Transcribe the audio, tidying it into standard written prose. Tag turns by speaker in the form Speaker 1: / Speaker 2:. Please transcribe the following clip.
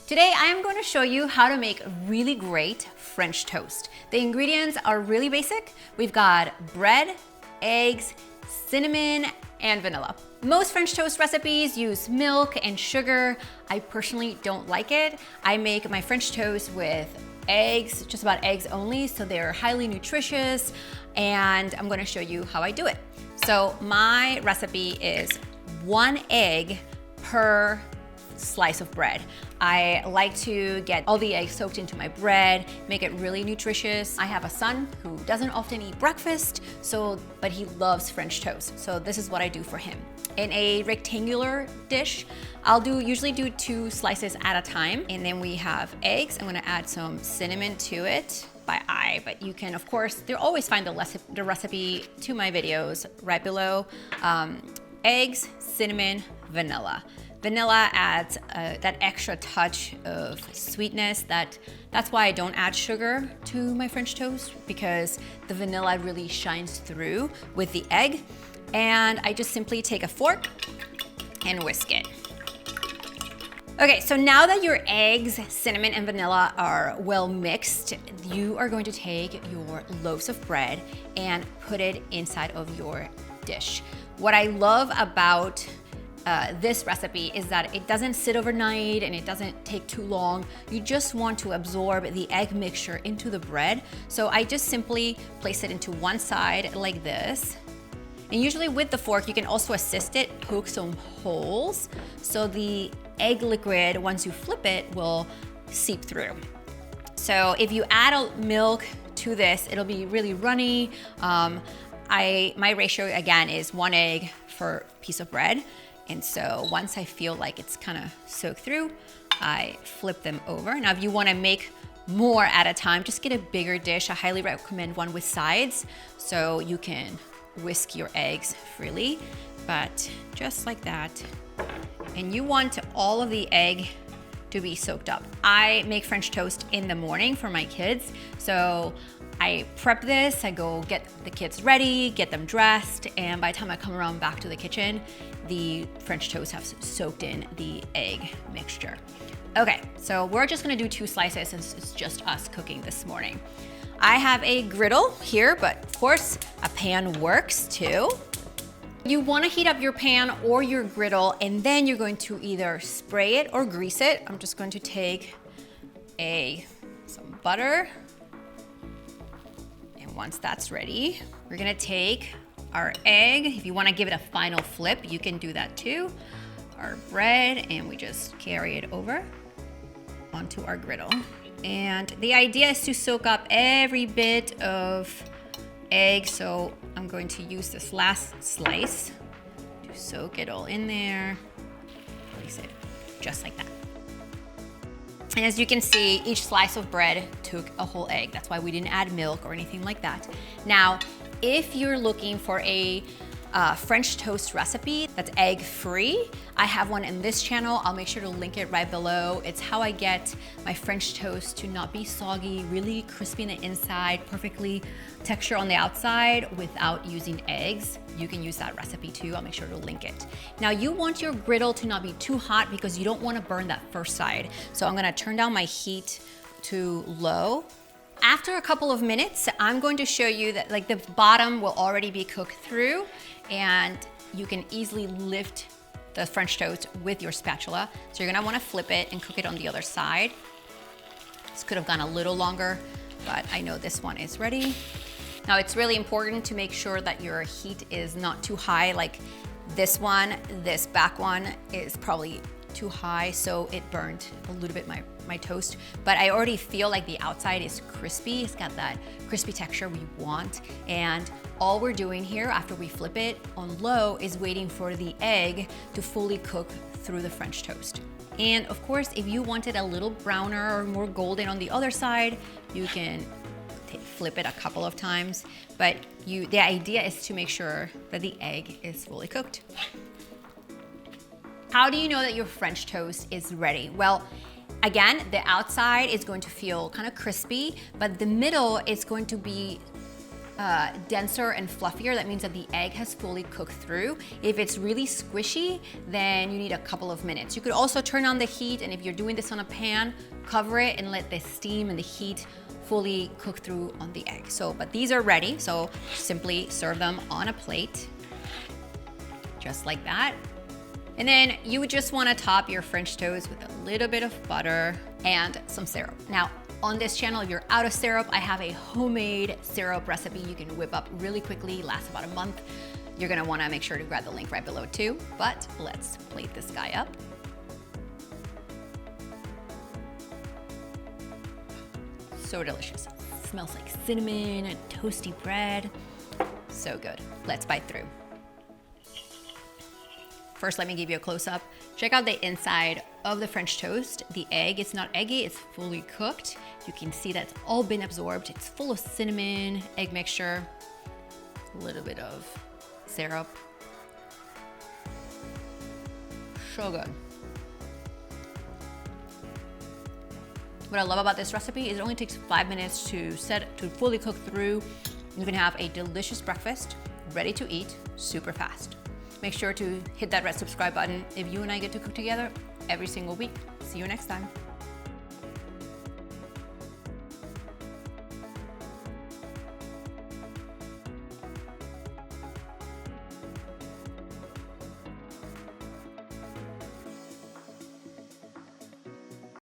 Speaker 1: Today I am going to show you how to make really great French toast. The ingredients are really basic. We've got bread, eggs, cinnamon, and vanilla. Most French toast recipes use milk and sugar. I personally don't like it. I make my French toast with eggs, just about eggs only, so they're highly nutritious, and I'm gonna show you how I do it. So my recipe is 1 egg per slice of bread. I like to get all the eggs soaked into my bread, make it really nutritious. I have a son who doesn't often eat breakfast, but he loves French toast. So this is what I do for him. In a rectangular dish, I'll usually do 2 slices at a time. And then we have eggs. I'm gonna add some cinnamon to it by eye, but you can, of course, you'll always find the recipe to my videos right below. Eggs, cinnamon, vanilla. Vanilla adds that extra touch of sweetness. That's why I don't add sugar to my French toast, because the vanilla really shines through with the egg. And I just simply take a fork and whisk it. Okay, so now that your eggs, cinnamon, and vanilla are well mixed, you are going to take your loaves of bread and put it inside of your dish. What I love about this recipe is that it doesn't sit overnight and it doesn't take too long. You just want to absorb the egg mixture into the bread. So I just simply place it into one side like this. And usually with the fork, you can also assist it, poke some holes so the egg liquid, once you flip it, will seep through. So if you add milk to this, it'll be really runny. My ratio again is 1 egg for a piece of bread. And so once I feel like it's kind of soaked through, I flip them over. Now, if you want to make more at a time, just get a bigger dish. I highly recommend one with sides so you can whisk your eggs freely, but just like that. And you want all of the egg to be soaked up. I make French toast in the morning for my kids. So I prep this, I go get the kids ready, get them dressed, and by the time I come around back to the kitchen, the French toast has soaked in the egg mixture. Okay, so we're just gonna do 2 slices since it's just us cooking this morning. I have a griddle here, but of course a pan works too. You wanna heat up your pan or your griddle, and then you're going to either spray it or grease it. I'm just going to take some butter. Once that's ready, we're gonna take our egg. If you wanna give it a final flip, you can do that too. Our bread, and we just carry it over onto our griddle. And the idea is to soak up every bit of egg, so I'm going to use this last slice to soak it all in there. Place it just like that. And as you can see, each slice of bread took a whole egg. That's why we didn't add milk or anything like that. Now, if you're looking for a French toast recipe that's egg-free, I have one in this channel. I'll make sure to link it right below. It's how I get my French toast to not be soggy, really crispy on the inside, perfectly texture on the outside without using eggs. You can use that recipe too. I'll make sure to link it. Now, you want your griddle to not be too hot because you don't want to burn that first side. So I'm gonna turn down my heat to low. After a couple of minutes, I'm going to show you that the bottom will already be cooked through, and you can easily lift the French toast with your spatula. So you're gonna wanna flip it and cook it on the other side. This could have gone a little longer, but I know this one is ready. Now, it's really important to make sure that your heat is not too high. Like this back one is probably too high, so it burned a little bit my toast. But I already feel like the outside is crispy. It's got that crispy texture we want. And all we're doing here after we flip it on low is waiting for the egg to fully cook through the French toast. And of course, if you want it a little browner or more golden on the other side, you can flip it a couple of times. But the idea is to make sure that the egg is fully cooked. How do you know that your French toast is ready? Well, again, the outside is going to feel kind of crispy, but the middle is going to be denser and fluffier, that means that the egg has fully cooked through. If it's really squishy, then you need a couple of minutes. You could also turn on the heat, and if you're doing this on a pan, cover it and let the steam and the heat fully cook through on the egg. But these are ready, so simply serve them on a plate, just like that. And then you would just wanna top your French toast with a little bit of butter and some syrup. Now, on this channel, if you're out of syrup, I have a homemade syrup recipe you can whip up really quickly, lasts about a month. You're gonna wanna make sure to grab the link right below too, but let's plate this guy up. So delicious. Smells like cinnamon and toasty bread. So good. Let's bite through. First, let me give you a close-up. Check out the inside of the French toast. The egg, it's not eggy, it's fully cooked. You can see that's all been absorbed. It's full of cinnamon, egg mixture, a little bit of syrup. So good. What I love about this recipe is it only takes 5 minutes to fully cook through. You can have a delicious breakfast, ready to eat, super fast. Make sure to hit that red subscribe button if you and I get to cook together every single week. See you next time.